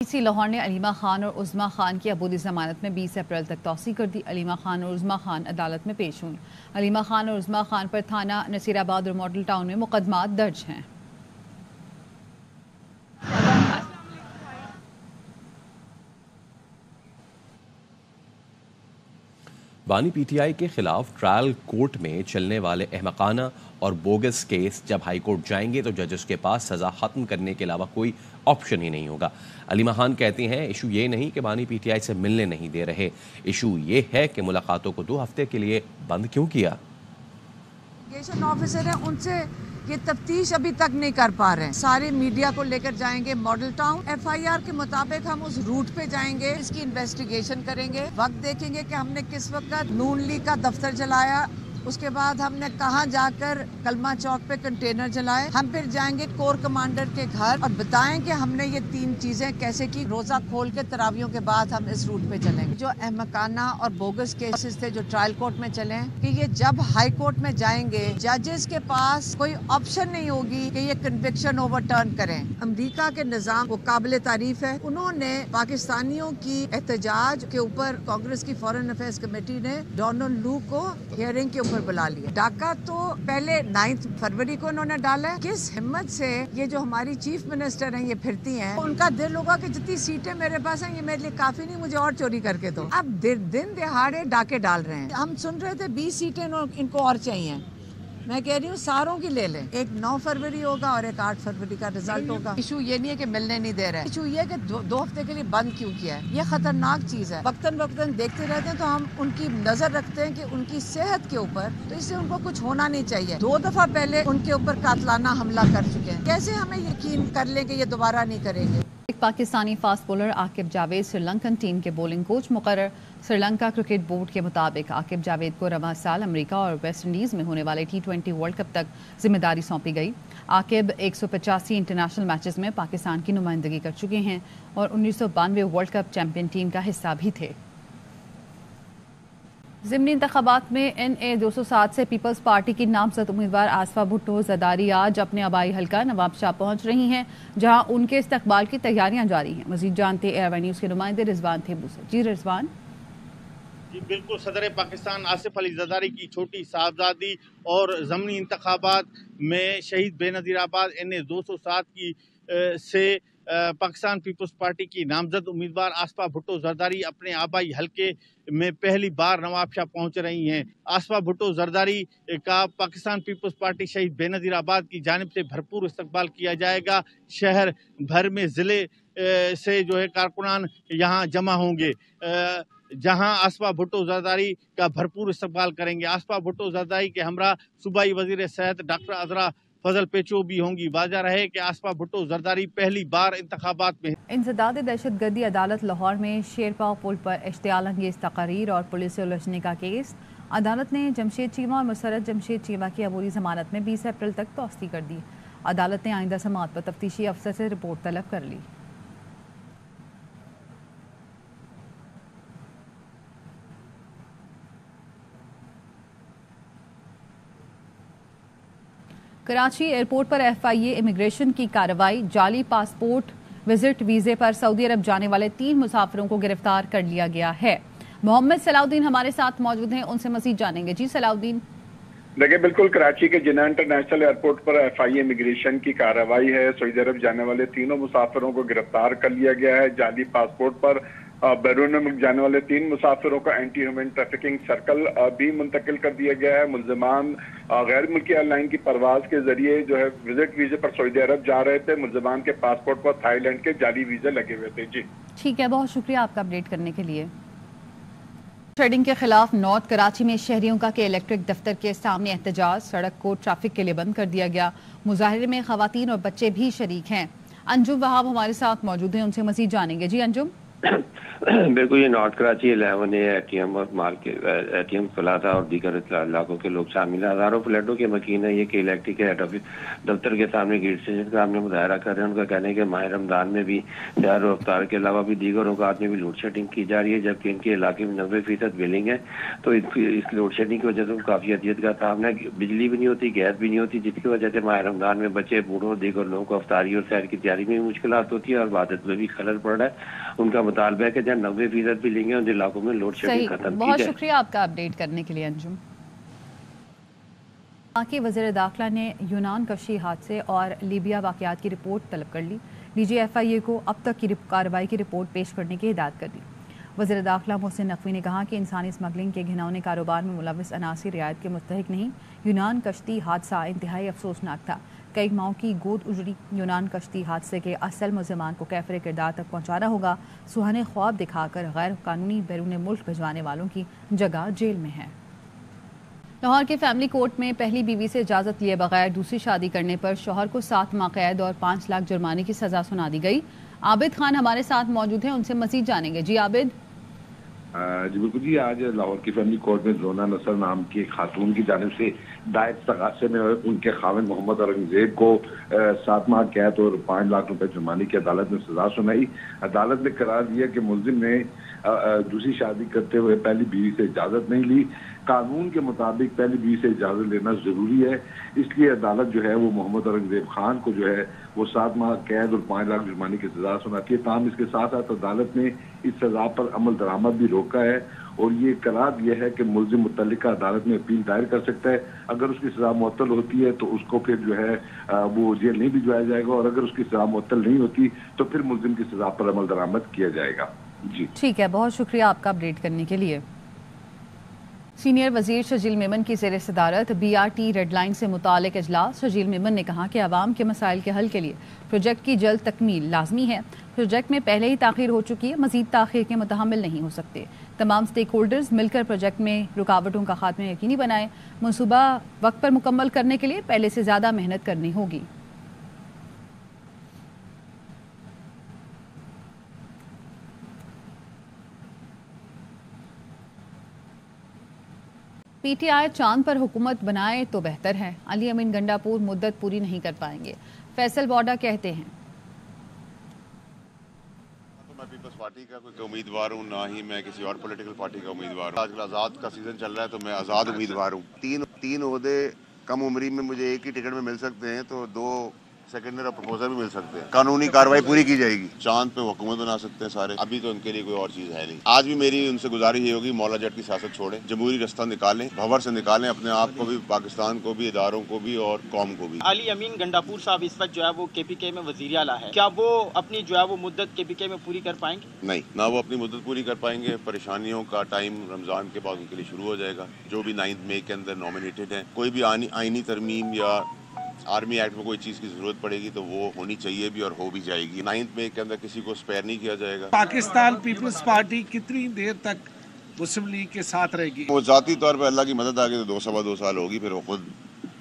سی لاہور نے علیمہ خان اور عظمیٰ خان کی عبوری ضمانت میں 20 اپریل تک توسیع کر دی۔ علیمہ خان اور عظمیٰ خان عدالت میں پیش ہوئیں۔ علیمہ خان اور عظمیٰ خان پر تھانہ نصیر آباد اور ماڈل ٹاؤن میں مقدمات درج ہیں۔ بانی پی ٹی آئی کے خلاف ٹرائل کورٹ میں چلنے والے احمقانہ اور بوگس کیس جب ہائی کورٹ جائیں گے تو ججز کے پاس سزا ختم کرنے کے علاوہ کوئی آپشن ہی نہیں ہوگا۔ علیمہ خان کہتے ہیں ایشو یہ نہیں کہ بانی پی ٹی آئی سے ملنے نہیں دے رہے، ایشو یہ ہے کہ ملاقاتوں کو 2 ہفتے کے لیے بند کیوں کیا۔ انویسٹیگیشن آفیسر ہیں، ان سے یہ تفتیش ابھی تک نہیں کر پا رہے ہیں۔ سارے میڈیا کو لے کر جائیں گے Model Town, F I R کے مطابق ہم اس روٹ پہ جائیں گے، اس کی انویسٹیگیشن کریں گے، وقت دیکھیں گے کہ ہم نے کس وقت نون لیگ کا دفتر جلایا، اس کے بعد ہم نے کہاں جا کر کلمہ چوک پہ کنٹینر جلائے۔ ہم پھر جائیں گے کور کمانڈر کے گھر اور بتائیں کہ ہم نے یہ 3 چیزیں کیسے کی۔ روزہ کھول کے تراویحوں کے بعد ہم اس روٹ پہ چلیں گے۔ جو احمقانہ اور بوگس کیسز تھے جو ٹرائل کورٹ میں چلیں کہ یہ جب ہائی کورٹ میں جائیں گے ججز کے پاس کوئی آپشن نہیں ہوگی کہ یہ کنوکشن اوور ٹرن کریں۔ امریکہ کے نظام وہ قابل تعریف ہے، انہوں نے پاکستانیوں کی احتجاج کے اوپر کانگریس کی فارن افیئرز کمیٹی نے ڈونلڈ لو کو ہیئرنگ کے اوپر بلا لیا۔ ڈاکہ تو پہلے 9 فروری کو انہوں نے ڈالا ہے۔ کس ہمت سے یہ جو ہماری چیف منسٹر ہیں یہ پھرتی ہیں، ان کا دل ہوگا کہ جتنی سیٹیں میرے پاس ہیں یہ میرے لیے کافی نہیں، مجھے اور چوری کر کے دو۔ اب دن دہاڑے ڈاکے ڈال رہے ہیں۔ ہم سن رہے تھے 20 سیٹیں ان کو اور چاہیے، میں کہہ رہی ہوں ساروں کی لے لیں۔ ایک 9 فروری ہوگا اور ایک 8 فروری کا رزلٹ ہوگا۔ ایشو یہ نہیں ہے کہ ملنے نہیں دے رہے، ایشو یہ ہے کہ 2 ہفتے کے لیے بند کیوں کیا ہے۔ یہ خطرناک چیز ہے، وقتاً دیکھتے رہتے ہیں تو ہم ان کی نظر رکھتے ہیں کہ ان کی صحت کے اوپر، تو اس سے ان کو کچھ ہونا نہیں چاہیے۔ 2 دفعہ پہلے ان کے اوپر قاتلانہ حملہ کر چکے ہیں، کیسے ہمیں یقین کر لیں کہ یہ دوبارہ نہیں کریں گے۔ ایک Pakistani fast bowler Aqib Javed Sri Lankan team کے بولنگ کوچ مقرر۔ سری لنکا کرکٹ بورڈ کے مطابق عاقب جاوید کو رواں سال امریکہ اور ویسٹ انڈیز میں ہونے والے T20 ورلڈ کپ تک ذمہ داری سونپی گئی۔ عاقب 185 انٹرنیشنل میچز میں پاکستان کی نمائندگی کر چکے ہیں اور 1992 ورلڈ کپ چیمپئن ٹیم کا حصہ بھی تھے۔ ضمنی انتخابات میں NA 207 سے پیپلز پارٹی کی نامزد امیدوار آصفہ بھٹو زرداری آج اپنے آبائی حلقہ نواب شاہ پہنچ رہی ہیں، جہاں ان کے استقبال کی تیاریاں جاری ہیں۔ مزید جانتے ایئر وی نیوز کے نمائندے رضوان تھیبو سے۔ جی رضوان۔ جی بالکل، صدر پاکستان آصف علی زرداری کی چھوٹی صاحبزادی اور ضمنی انتخابات میں شہید بے نظیر آباد NA 207 کی سے پاکستان پیپلز پارٹی کی نامزد امیدوار آصفہ بھٹو زرداری اپنے آبائی حلقے میں پہلی بار نواب شاہ پہنچ رہی ہیں۔ آصفہ بھٹو زرداری کا پاکستان پیپلز پارٹی شہید بے نظیر آباد کی جانب سے بھرپور استقبال کیا جائے گا۔ شہر بھر میں ضلع سے جو ہے کارکنان یہاں جمع ہوں گے، جہاں آصفہ بھٹو زرداری کا بھرپور استقبال کریں گے۔ آصفہ بھٹو زرداری کے ہمراہ صوبائی وزیر صحت ڈاکٹر عذرا فضل پیچو بھی ہوں گی۔ واضح رہے کہ آصفہ بھٹو زرداری پہلی بار انتخابات میں۔ انسداد دہشت گردی عدالت لاہور میں شیرپا پل پر اشتعال انگیز تقاریر اور پولیس سے الجھنے کا کیس۔ عدالت نے جمشید چیمہ اور مسرت جمشید چیمہ کی عبوری ضمانت میں 20 اپریل تک توسیع کر دی۔ عدالت نے آئندہ سماعت پر تفتیشی افسر سے رپورٹ طلب کر لی۔ کراچی ایئرپورٹ پر FIA امیگریشن کی کارروائی۔ جعلی پاسپورٹ وزٹ ویزے پر سعودی عرب جانے والے 3 مسافروں کو گرفتار کر لیا گیا ہے۔ محمد صلاح الدین ہمارے ساتھ موجود ہیں، ان سے مزید جانیں گے۔ جی صلاح الدین۔ دیکھیں بالکل، کراچی کے جناح انٹرنیشنل ایئرپورٹ پر FIA امیگریشن کی کارروائی ہے۔ سعودی عرب جانے والے 3 مسافروں کو گرفتار کر لیا گیا ہے۔ جعلی پاسپورٹ پر بیرون ملک جانے والے 3 مسافروں کا اینٹی ہیومن ٹریفکنگ سرکل بھی منتقل کر دیا گیا ہے۔ ملزمان غیر ملکی ایئر لائن کی پرواز کے ذریعے جو ہے وزٹ ویزے پر سعودی عرب جا رہے تھے۔ ملزمان کے پاسپورٹ پر تھائی لینڈ کے جعلی ویزے لگے ہوئے تھے۔ جی ٹھیک ہے، بہت شکریہ آپ کا اپڈیٹ کرنے کے لیے۔ شیڈنگ کے خلاف نارتھ کراچی میں شہریوں کا کہ الیکٹرک دفتر کے سامنے احتجاج، سڑک کو ٹریفک کے لیے بند کر دیا گیا۔ مظاہرے میں خواتین اور بچے بھی شریک ہیں۔ انجم وہاب ہمارے ساتھ موجود ہیں، ان سے مزید جانیں گے۔ جی انجم۔ بالکل یہ North Karachi 11 A T M اور ATM کھلا تھا اور دیگر علاقوں کے لوگ شامل ہیں. ہزاروں فلیٹوں کے مکین ہیں یہ کہ الیکٹرک ہیڈ آفس دفتر کے سامنے گیٹ اسٹیشن کا سامنے مظاہرہ کر رہے ہیں. ان کا کہنا ہے کہ ماہ رمضان میں بھی سحر و افطار کے علاوہ بھی دیگر اوقات میں بھی لوڈ شیڈنگ کی جا رہی ہے، جبکہ ان کے علاقے میں 90% بلنگ ہے. تو اس لوڈ شیڈنگ کی وجہ سے کافی اذیت کا سامنا ہے. بجلی بھی نہیں ہوتی، گیس بھی نہیں ہوتی، جس کی وجہ سے ماہ رمضان میں بچے بوڑھوں دیگر لوگوں کو افطاری اور سحر کی تیاری میں بھی مشکلات ہوتی ہے اور عبادت میں بھی خلل پڑ رہا ہے. ان کا مطالبہ ہے کہ جہاں 90% بھی لیں گے ان علاقوں میں لوڈ شیڈنگ ختم کی جائے. بہت شکریہ آپ کا اپڈیٹ کرنے کے لیے انجم. پاکی وزیر داخلہ نے یونان کشتی حادثے اور لیبیا واقعات کی رپورٹ طلب کر لی. DG FIA کو اب تک کی کارروائی کی رپورٹ پیش کرنے کی ہدایت کر دی. وزیر داخلہ محسن نقوی نے کہا کہ انسانی اسمگلنگ کے گھناؤنے کاروبار میں ملوث عناصر رعایت کے مستحق نہیں. یونان کشتی حادثہ انتہائی افسوسناک تھا. کئی ماہوں کی گود اجڑی یونان کشتی حادثے کے اصل ملزمان کو کیفر کردار تک پہنچانا ہوگا. سہانے خواب دکھا کر غیر قانونی بیرون ملک بھجوانے والوں کی جگہ جیل میں ہے. لاہور کے فیملی کورٹ میں پہلی بیوی سے اجازت لیے بغیر دوسری شادی کرنے پر شوہر کو 7 ماہ قید اور 5 لاکھ جرمانے کی سزا سنا دی گئی. عابد خان ہمارے ساتھ موجود ہیں، ان سے مزید جانیں گے. جی عابد. جی بالکل جی، آج لاہور کی فیملی کورٹ میں زونا نصر نام کی ایک خاتون کی جانب سے دائر تقاضے میں ان کے خاوند محمد اورنگزیب کو 7 ماہ قید اور 5 لاکھ روپے جرمانے کی عدالت نے سزا سنائی. عدالت نے قرار دیا کہ ملزم نے دوسری شادی کرتے ہوئے پہلی بیوی سے اجازت نہیں لی. قانون کے مطابق پہلی بیوی سے اجازت لینا ضروری ہے، اس لیے عدالت جو ہے وہ محمد اورنگزیب خان کو جو ہے وہ 7 ماہ قید اور 5 لاکھ جرمانے کی سزا سناتی ہے. تاہم اس کے ساتھ ساتھ عدالت نے اس سزا پر عمل درآمد بھی روکا ہے اور یہ قرار دیا ہے کہ ملزم متعلقہ عدالت میں اپیل دائر کر سکتا ہے. اگر اس کی سزا معطل ہوتی ہے تو اس کو پھر جو ہے وہ جیل نہیں بھجوایا جائے گا، اور اگر اس کی سزا معطل نہیں ہوتی تو پھر ملزم کی سزا پر عمل درآمد کیا جائے گا. جی ٹھیک ہے، بہت شکریہ آپ کا اپڈیٹ کرنے کے لیے. سینئر وزیر شجیل میمن کی زیر صدارت BRT ریڈ لائن سے متعلق اجلاس. شجیل میمن نے کہا کہ عوام کے مسائل کے حل کے لیے پروجیکٹ کی جلد تکمیل لازمی ہے. پروجیکٹ میں پہلے ہی تاخیر ہو چکی ہے، مزید تاخیر کے متحمل نہیں ہو سکتے. تمام سٹیک ہولڈرز مل کر پروجیکٹ میں رکاوٹوں کا خاتمہ یقینی بنائیں. منصوبہ وقت پر مکمل کرنے کے لیے پہلے سے زیادہ محنت کرنی ہوگی. PTI چاند پر حکومت بنائے تو بہتر ہے. علی امین گنڈاپور مدت پوری نہیں کر پائیں گے. فیصل بوڈا کہتے ہیں میں پیپلز پارٹی کا کوئی امیدوار ہوں، نہ ہی میں کسی اور پولیٹیکل پارٹی کا امیدوار ہوں. آج کل آزاد کا سیزن چل رہا ہے تو میں آزاد امیدوار ہوں. تین عہدے کم عمری میں مجھے ایک ہی ٹکٹ میں مل سکتے ہیں تو 2 سیکنڈر پروپوزل بھی مل سکتے ہیں. قانونی کاروائی پوری کی جائے گی. چاند پہ حکومت بنا سکتے ہیں سارے، ابھی تو ان کے لیے کوئی اور چیز ہے نہیں. آج بھی میری ان سے گزارش یہ ہوگی مولا جٹ کی سیاست چھوڑیں، جمہوری رستہ نکالیں، بھور سے نکالیں اپنے آپ کو بھی، پاکستان کو بھی، اداروں کو بھی اور قوم کو بھی. علی امین گنڈاپور صاحب اس وقت جو ہے وہ KPK میں وزیر اعلیٰ ہے، کیا وہ اپنی جو ہے وہ مدت KPK میں پوری کر پائیں گے؟ نہیں، نہ وہ اپنی مدت پوری کر پائیں گے. پریشانیوں کا ٹائم رمضان کے بعد ان کے لیے شروع ہو جائے گا. جو بھی 9 مئی کے اندر نامینیٹڈ ہیں، کوئی بھی آئینی ترمیم یا آرمی ایکٹ میں کوئی چیز کی ضرورت پڑے گی تو وہ ہونی چاہیے بھی اور ہو بھی جائے گی. 9 مئی کے اندر کسی کو اسپیئر نہیں کیا جائے گا. پاکستان پیپلز پارٹی کتنی دیر تک مسلم لیگ کے ساتھ رہے گی؟ وہ ذاتی طور پہ اللہ کی مدد آگے تو 2 سال ہوگی، پھر وہ خود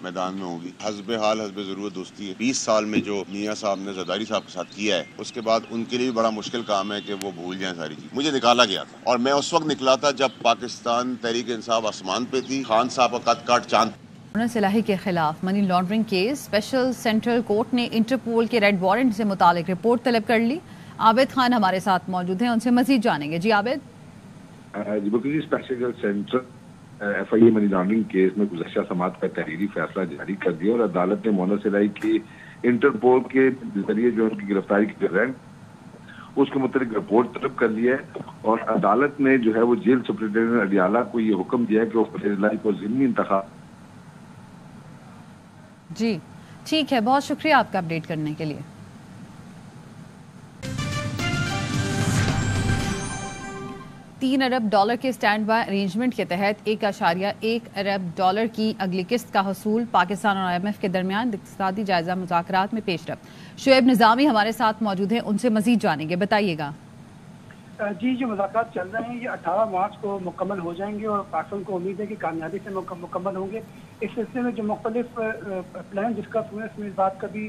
میدان میں ہوگی. حسب حال حسب ضرورت دوستی ہے. 20 سال میں جو میاں صاحب نے زرداری صاحب کے ساتھ کیا ہے، اس کے بعد ان کے لیے بھی بڑا مشکل کام ہے کہ وہ بھول جائیں ساری چیز. مجھے نکالا گیا تھا اور میں اس وقت نکلا تھا جب پاکستان تحریک انصاف آسمان پہ تھی، خان صاحب کا قد کاٹ چاند. صلاحی کے خلاف منی laundering case. Special central court نے انٹرپول کے ریڈ وارنٹ سے متعلق رپورٹ طلب کر لی. عابد خان ہمارے ساتھ موجود ہیں، ان سے مزید جانیں گے. جی عابد. جی بالکل جی، special centre FIA money laundering case میں گزشتہ سماعت کا تحریری فیصلہ جاری کر دیا اور عدالت نے مونا سلائی کی انٹرپول کے ذریعے جو ان کی گرفتاری کی رینٹ اس کے متعلق رپورٹ طلب کر لی ہے اور عدالت نے جو ہے وہ جیل سپرنٹینڈنٹ اڈیالہ کو یہ حکم دیا ہے کہ وہ فیصلہ کو ضمنی انتخاب. جی ٹھیک ہے، بہت شکریہ آپ کا اپڈیٹ کرنے کے لیے. $3 ارب کے اسٹینڈ بائی ارینجمنٹ کے تحت $1.1 ارب کی اگلی قسط کا حصول. پاکستان اور IMF کے درمیان اقتصادی جائزہ مذاکرات میں پیش رفت. شعیب نظامی ہمارے ساتھ موجود ہیں، ان سے مزید جانیں گے. بتائیے گا. جی جو مذاکرات چل رہے ہیں یہ 18 مارچ کو مکمل ہو جائیں گے اور پاکستان کو امید ہے کہ کامیابی سے مکمل ہوں گے. اس سلسلے میں جو مختلف پلان ڈسکس ہوئے اس میں اس بات کا بھی